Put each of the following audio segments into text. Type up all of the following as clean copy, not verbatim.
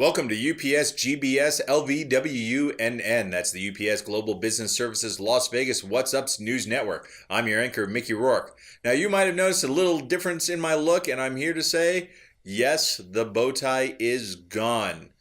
Welcome to Upsgbslvwunn. That's the UPS Global Business Services Las Vegas What's Up's News Network. I'm your anchor, Mickey Rourke. Now, you might have noticed a little difference in my look, and I'm here to say, yes, the bow tie is gone.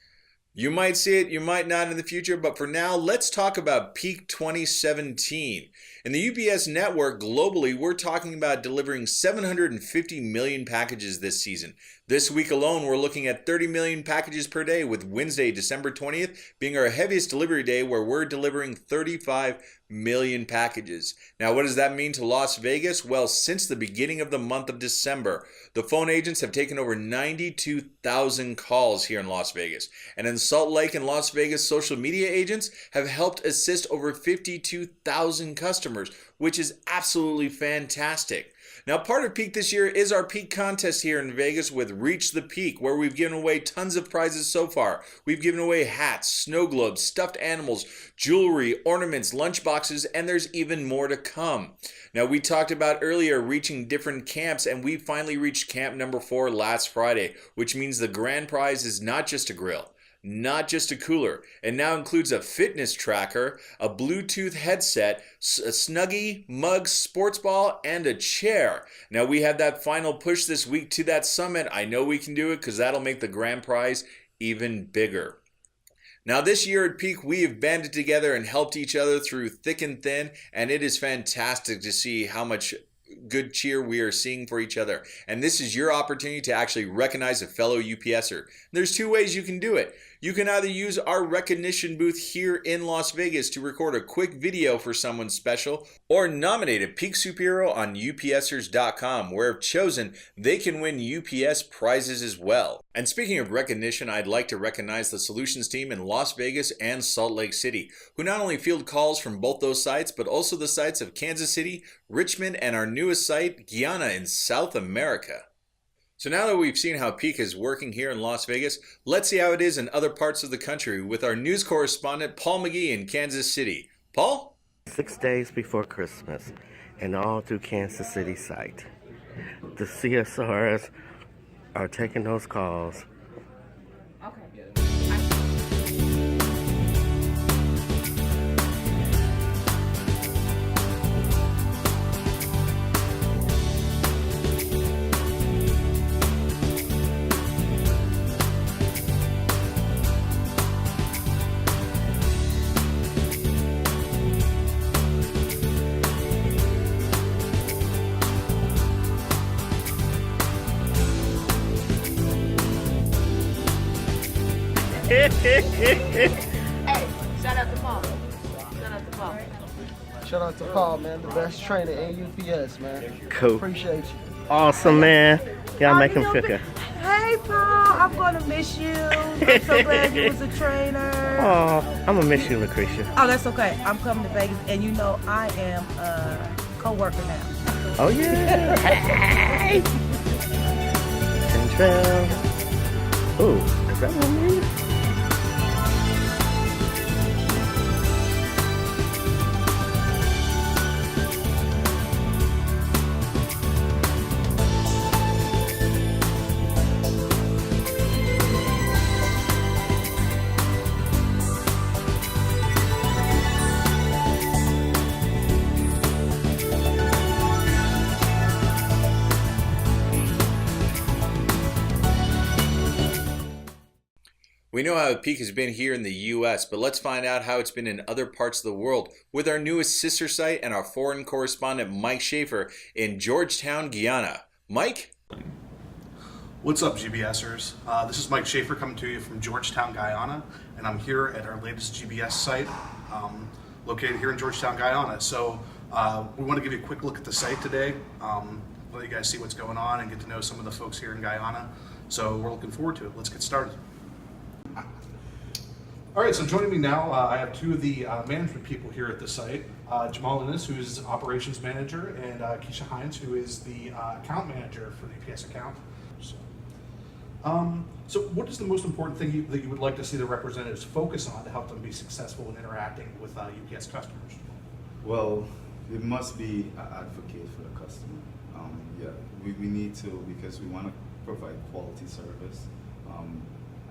You might see it, you might not in the future, but for now, let's talk about peak 2017. In the UPS network globally, we're talking about delivering 750 million packages this season. This week alone, we're looking at 30 million packages per day, with Wednesday, December 20th, being our heaviest delivery day, where we're delivering 35 million packages. Now, what does that mean to Las Vegas? Well, since the beginning of the month of December, the phone agents have taken over 92,000 calls here in Las Vegas. And in Salt Lake and Las Vegas, social media agents have helped assist over 52,000 customers, which is absolutely fantastic. Now, part of Peak this year is our Peak contest here in Vegas with Reach the Peak, where we've given away tons of prizes so far. We've given away hats, snow globes, stuffed animals, jewelry, ornaments, lunch boxes, and there's even more to come. Now, we talked about earlier reaching different camps, and we finally reached camp number 4 last Friday, which means the grand prize is not just a grill, not just a cooler. It now includes a fitness tracker, a Bluetooth headset, a Snuggie, mug, sports ball, and a chair. Now, we have that final push this week to that summit. I know we can do it because that'll make the grand prize even bigger. Now, this year at Peak, we have banded together and helped each other through thick and thin, and it is fantastic to see how much good cheer we are seeing for each other. And this is your opportunity to actually recognize a fellow UPSer. There's 2 ways you can do it. You can either use our recognition booth here in Las Vegas to record a quick video for someone special, or nominate a Peak superhero on UPSers.com, where if chosen, they can win UPS prizes as well. And speaking of recognition, I'd like to recognize the solutions team in Las Vegas and Salt Lake City, who not only field calls from both those sites, but also the sites of Kansas City, Richmond, and our newest site, Guyana in South America. So now that we've seen how Peak is working here in Las Vegas, let's see how it is in other parts of the country with our news correspondent, Paul McGee in Kansas City. Paul? 6 days before Christmas, and all through Kansas City site. The CSRs are taking those calls. Hey, shout out to Paul. Shout out to Paul. Shout out to Paul, man, the best trainer in UPS, man. Cool. Appreciate you. Awesome, man. Y'all make him feel good. Hey, Paul, I'm gonna miss you. I'm so glad you was a trainer. Oh, I'm gonna miss you, Lucretia. Oh, that's okay. I'm coming to Vegas, and you know I am a co-worker now. Oh, yeah. Hey! Central. Ooh, is that what I mean? We know how Peak has been here in the US, but let's find out how it's been in other parts of the world with our newest sister site and our foreign correspondent, Mike Schaefer, in Georgetown, Guyana. Mike? What's up, GBSers? This is Mike Schaefer coming to you from Georgetown, Guyana, and I'm here at our latest GBS site located here in Georgetown, Guyana. So we want to give you a quick look at the site today, let you guys see what's going on and get to know some of the folks here in Guyana. So we're looking forward to it. Let's get started. All right, so joining me now, I have 2 of the management people here at the site. Jamal Innes, who is operations manager, and Keisha Hines, who is the account manager for the UPS account. So what is the most important thing that you would like to see the representatives focus on to help them be successful in interacting with UPS customers? Well, it must be an advocate for the customer. Yeah, we need to, because we want to provide quality service.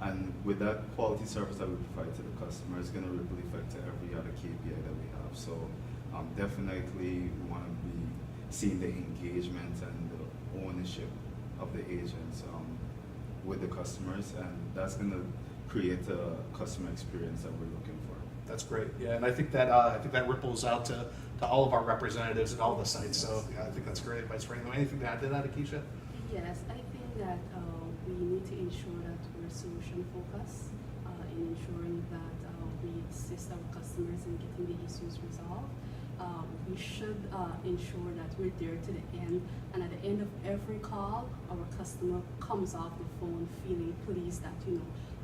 And with that quality service that we provide to the customer, it's going to ripple effect to every other KPI that we have. So definitely we want to be seeing the engagement and the ownership of the agents with the customers, and that's going to create a customer experience that we're looking for. That's great. Yeah, and I think that ripples out to all of our representatives at all the sites. So yeah, I think that's great advice for anyone. Anything to add to that, Akeisha? Yes, I think that we need to ensure that we're solution focused in ensuring that we assist our customers in getting the issues resolved. We should ensure that we're there to the end, and at the end of every call, our customer comes off the phone feeling pleased that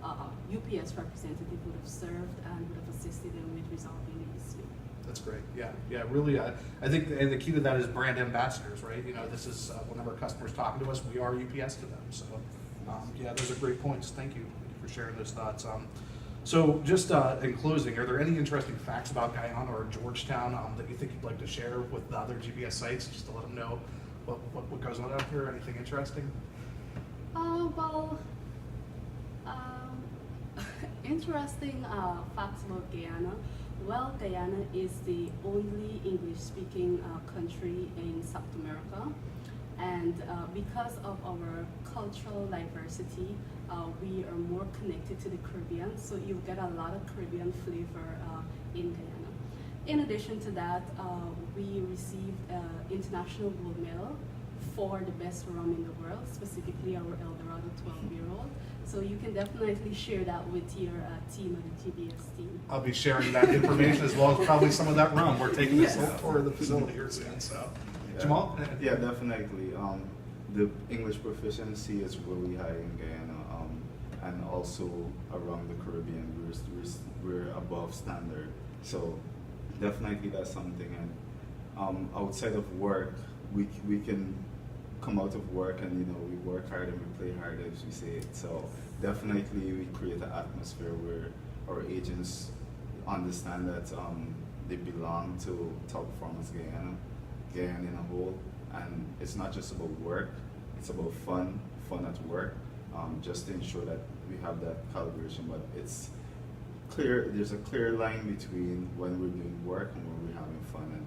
UPS representative would have served and would have assisted them with resolving the issue. That's great. Yeah, really. I think, and the key to that is brand ambassadors, right? This is whenever customers talking to us, we are UPS to them. So, yeah, those are great points. Thank you for sharing those thoughts. So, just in closing, are there any interesting facts about Guyana or Georgetown that you think you'd like to share with the other GPS sites, just to let them know what goes on out here? Anything interesting? Interesting facts about Guyana. Well, Guyana is the only English-speaking country in South America, and because of our cultural diversity, we are more connected to the Caribbean, so you get a lot of Caribbean flavor in Guyana. In addition to that, we received international gold medal for the best rum in the world, specifically our El Dorado 12-year-old. So you can definitely share that with your team of the GBS team. I'll be sharing that information as well as probably some of that rum. We're taking this tour of the facility here soon. So, yeah. Jamal? Yeah, definitely. The English proficiency is really high in Guyana, and also around the Caribbean, we're above standard. So definitely that's something. And outside of work, we can come out of work and we work hard and we play hard, as we say it. So definitely we create an atmosphere where our agents understand that they belong to Top Performance Guyana in a whole, and it's not just about work, it's about fun at work, just to ensure that we have that calibration. But it's clear, there's a clear line between when we're doing work and when we're having fun, and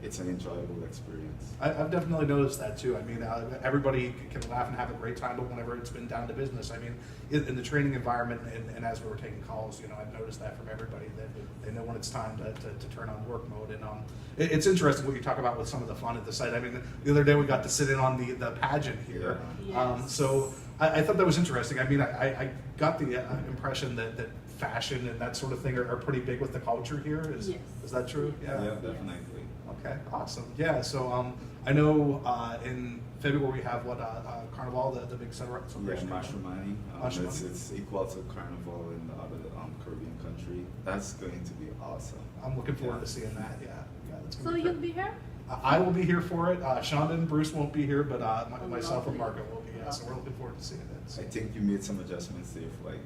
it's an enjoyable experience. I've definitely noticed that too. I mean, everybody can laugh and have a great time, but whenever it's been down to business, I mean, in the training environment and as we were taking calls, I've noticed that from everybody, that they know when it's time to turn on work mode. And it's interesting what you talk about with some of the fun at the site. I mean, the other day we got to sit in on the pageant here. Yeah. Yes. So I thought that was interesting. I mean, I got the impression that fashion and that sort of thing are pretty big with the culture here. Is that true? Yeah, definitely. Okay, awesome. Yeah, so I know in February we have Carnival, the big celebration. Yeah, Mashramani. It's equal to Carnival in the other Caribbean country. That's going to be awesome. I'm looking forward to seeing that. Yeah, that's So gonna be you'll great. be here? I will be here for it. Shonda and Bruce won't be here, but myself and Margaret will be. Yeah, so we're looking forward to seeing it. So. I think you made some adjustments to your flight.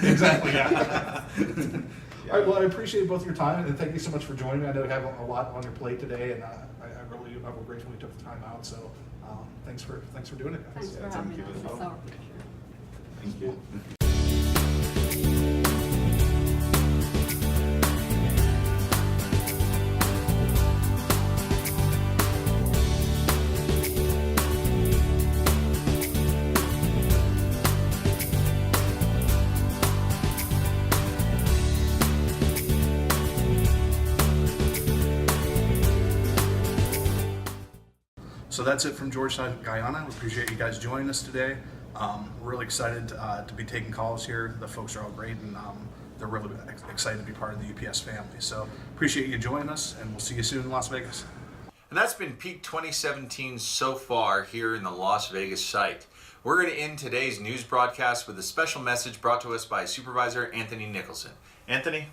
Exactly. Yeah. All right. Well, I appreciate both your time, and thank you so much for joining me. I know you have a lot on your plate today, and I'm grateful you took the time out. So, thanks for doing it, guys. Thanks for having us. It's our pleasure. Thank you. So that's it from Georgetown, Guyana. We appreciate you guys joining us today. We're really excited to be taking calls here. The folks are all great, and they're really excited to be part of the UPS family. So appreciate you joining us, and we'll see you soon in Las Vegas. And that's been peak 2017 so far here in the Las Vegas site. We're going to end today's news broadcast with a special message brought to us by Supervisor Anthony Nicholson. Anthony?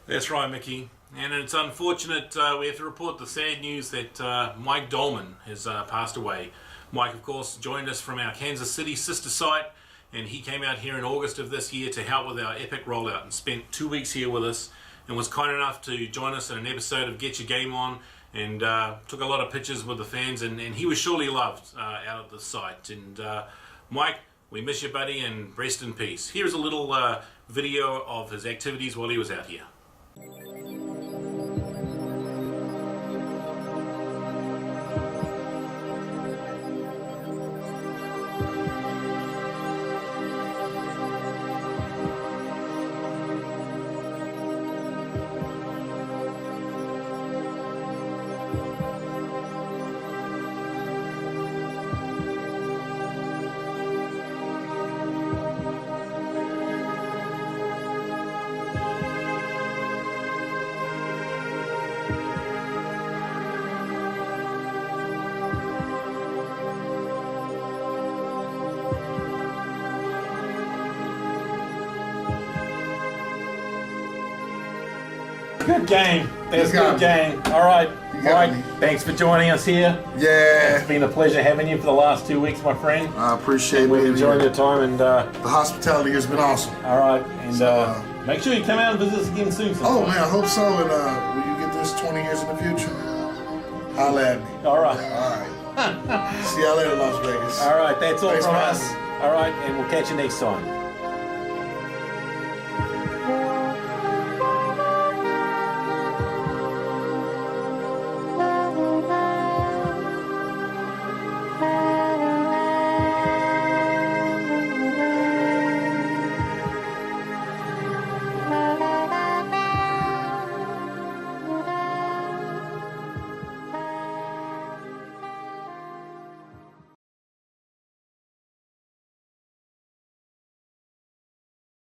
That's right, Mickey. And it's unfortunate we have to report the sad news that Mike Dolman has passed away. Mike, of course, joined us from our Kansas City sister site, and he came out here in August of this year to help with our epic rollout and spent 2 weeks here with us and was kind enough to join us in an episode of Get Your Game On and took a lot of pictures with the fans, and he was surely loved out at the site. And Mike, We miss you, buddy, and rest in peace. Here's a little video of his activities while he was out here. Good game. That's a good game. All right. Mike, thanks for joining us here. Yeah. It's been a pleasure having you for the last 2 weeks, my friend. I appreciate it. We've enjoyed your time, and the hospitality has been awesome. all right. And make sure you come out and visit us again soon. Sometime. Oh man, I hope so. And when you get this 20 years in the future, holla at me. All right. All right. See y'all later, Las Vegas. All right. That's all Thanks from for us. having me. All right, and we'll catch you next time.